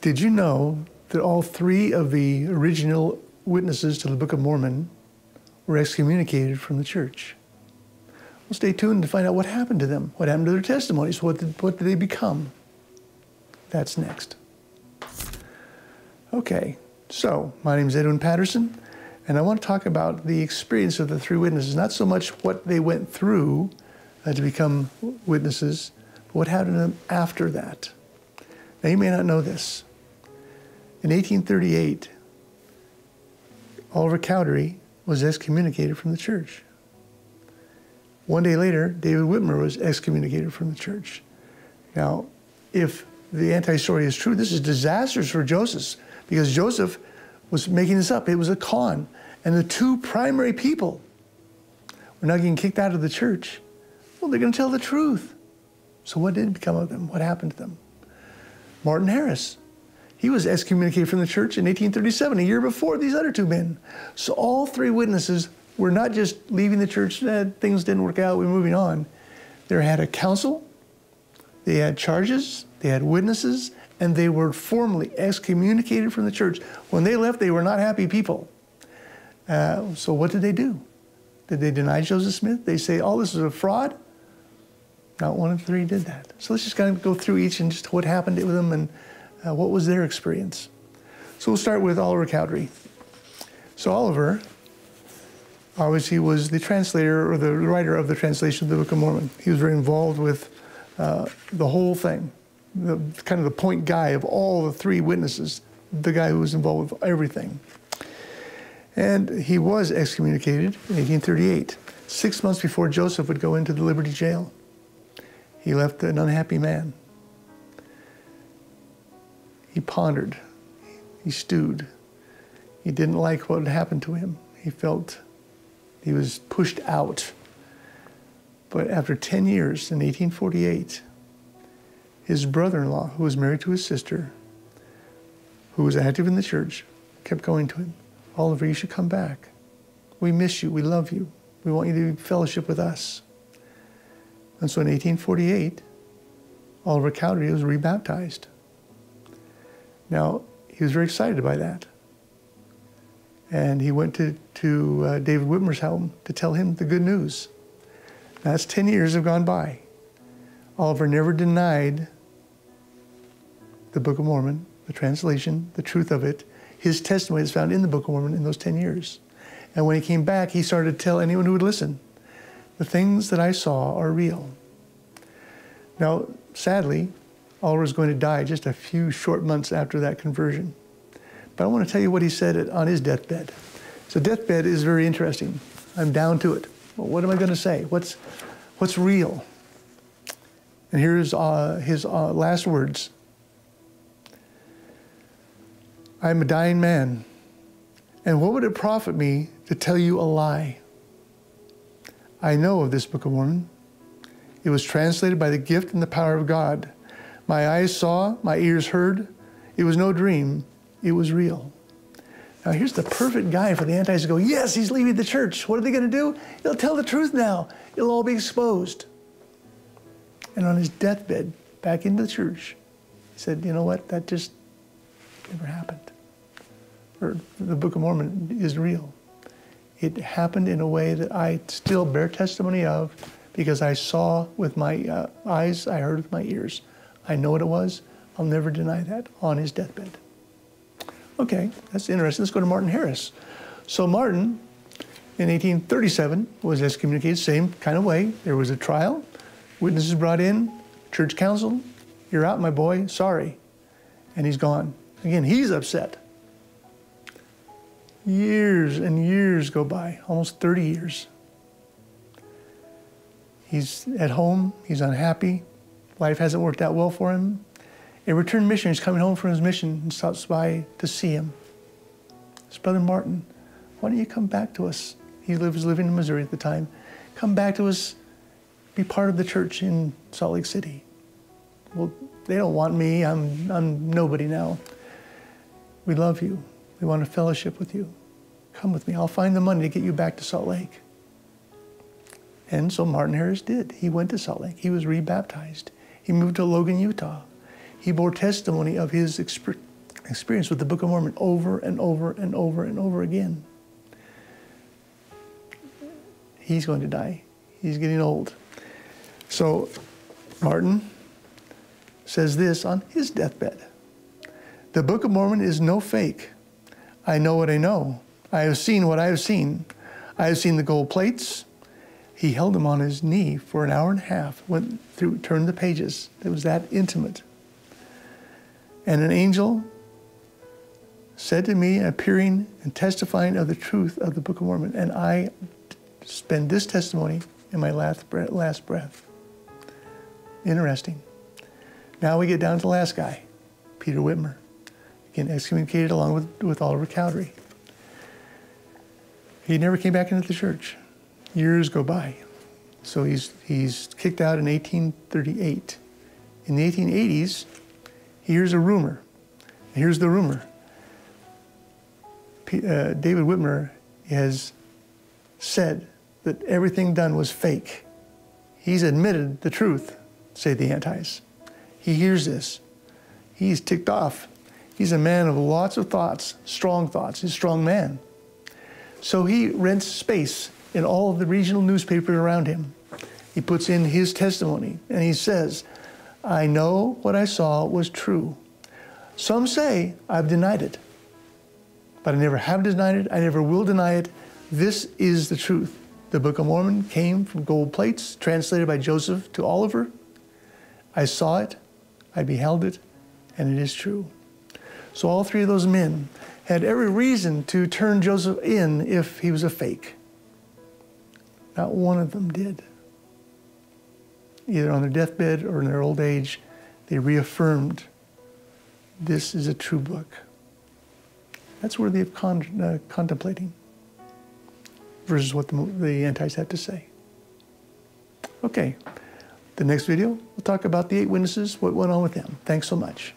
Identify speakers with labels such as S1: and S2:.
S1: Did you know that all three of the original witnesses to the Book of Mormon were excommunicated from the church? Well, stay tuned to find out what happened to them, what happened to their testimonies, what did they become. That's next. Okay, so my name is Edwin Patterson, and I want to talk about the experience of the three witnesses, not so much what they went through to become witnesses, but what happened to them after that. Now, you may not know this. In 1838, Oliver Cowdery was excommunicated from the church. One day later, David Whitmer was excommunicated from the church. Now, if the anti-story is true, this is disastrous for Joseph, because Joseph was making this up. It was a con. And the two primary people were not getting kicked out of the church. Well, they're going to tell the truth. So what did become of them? What happened to them? Martin Harris. He was excommunicated from the church in 1837, a year before these other two men. So all three witnesses were not just leaving the church, things didn't work out, we're moving on. They had a council, they had charges, they had witnesses, and they were formally excommunicated from the church. When they left, they were not happy people. So what did they do? Did they deny Joseph Smith? They say, oh, this is a fraud? Not one of the three did that. So let's just kind of go through each and just what happened with them and what was their experience. So we'll start with Oliver Cowdery. So Oliver, obviously, was the translator or the writer of the translation of the Book of Mormon. He was very involved with the whole thing, kind of the point guy of all the three witnesses, the guy who was involved with everything. And he was excommunicated in 1838, 6 months before Joseph would go into the Liberty Jail. He left an unhappy man. He pondered, he stewed. He didn't like what had happened to him. He felt he was pushed out. But after 10 years, in 1848, his brother-in-law, who was married to his sister, who was active in the church, kept going to him. Oliver, you should come back. We miss you, we love you. We want you to fellowship with us. And so in 1848, Oliver Cowdery was rebaptized. Now, he was very excited by that. And he went to David Whitmer's home to tell him the good news. Now, that's 10 years have gone by. Oliver never denied the Book of Mormon, the translation, the truth of it. His testimony is found in the Book of Mormon in those 10 years. And when he came back, he started to tell anyone who would listen, the things that I saw are real. Now, sadly, Oliver was going to die just a few short months after that conversion. But I want to tell you what he said on his deathbed. So deathbed is very interesting. I'm down to it. Well, what am I going to say? What's real? And here's his last words. I'm a dying man, and what would it profit me to tell you a lie? I know of this Book of Mormon. It was translated by the gift and the power of God. My eyes saw, my ears heard. It was no dream, it was real. Now here's the perfect guy for the antis to go, yes, he's leaving the church. What are they going to do? He'll tell the truth now. It'll all be exposed. And on his deathbed, back into the church, he said, you know what, that just never happened. Or the Book of Mormon is real. It happened in a way that I still bear testimony of because I saw with my eyes, I heard with my ears. I know what it was. I'll never deny that on his deathbed. Okay, that's interesting. Let's go to Martin Harris. So Martin, in 1837, was excommunicated, same kind of way. There was a trial, witnesses brought in, church council, you're out, my boy, sorry. And he's gone. Again, he's upset. Years and years go by, almost 30 years. He's at home, he's unhappy, life hasn't worked out well for him. A returned missionary is coming home from his mission and stops by to see him. His brother Martin, why don't you come back to us? He was living in Missouri at the time. Come back to us, be part of the church in Salt Lake City. Well, they don't want me, I'm nobody now. We love you. We want to fellowship with you. Come with me. I'll find the money to get you back to Salt Lake. And so Martin Harris did. He went to Salt Lake. He was rebaptized. He moved to Logan, Utah. He bore testimony of his experience with the Book of Mormon over and over and over and over again. He's going to die. He's getting old. So Martin says this on his deathbed. The Book of Mormon is no fake. I know what I know. I have seen what I have seen. I have seen the gold plates. He held them on his knee for an hour and a half, went through, turned the pages. It was that intimate. And an angel said to me, appearing and testifying of the truth of the Book of Mormon, and I spend this testimony in my last breath. Interesting. Now we get down to the last guy, Peter Whitmer, again excommunicated along with Oliver Cowdery. He never came back into the church. Years go by. So he's kicked out in 1838. In the 1880s, he hears a rumor. Here's the rumor. David Whitmer has said that everything done was fake. He's admitted the truth, say the antis. He hears this. He's ticked off. He's a man of lots of thoughts, strong thoughts. He's a strong man. So he rents space in all of the regional newspapers around him. He puts in his testimony, and he says, I know what I saw was true. Some say I've denied it, but I never have denied it. I never will deny it. This is the truth. The Book of Mormon came from gold plates, translated by Joseph to Oliver. I saw it, I beheld it, and it is true. So all three of those men had every reason to turn Joseph in if he was a fake. Not one of them did. Either on their deathbed or in their old age, they reaffirmed this is a true book. That's worthy of contemplating versus what the antis had to say. Okay, the next video, we'll talk about the 8 witnesses, what went on with them. Thanks so much.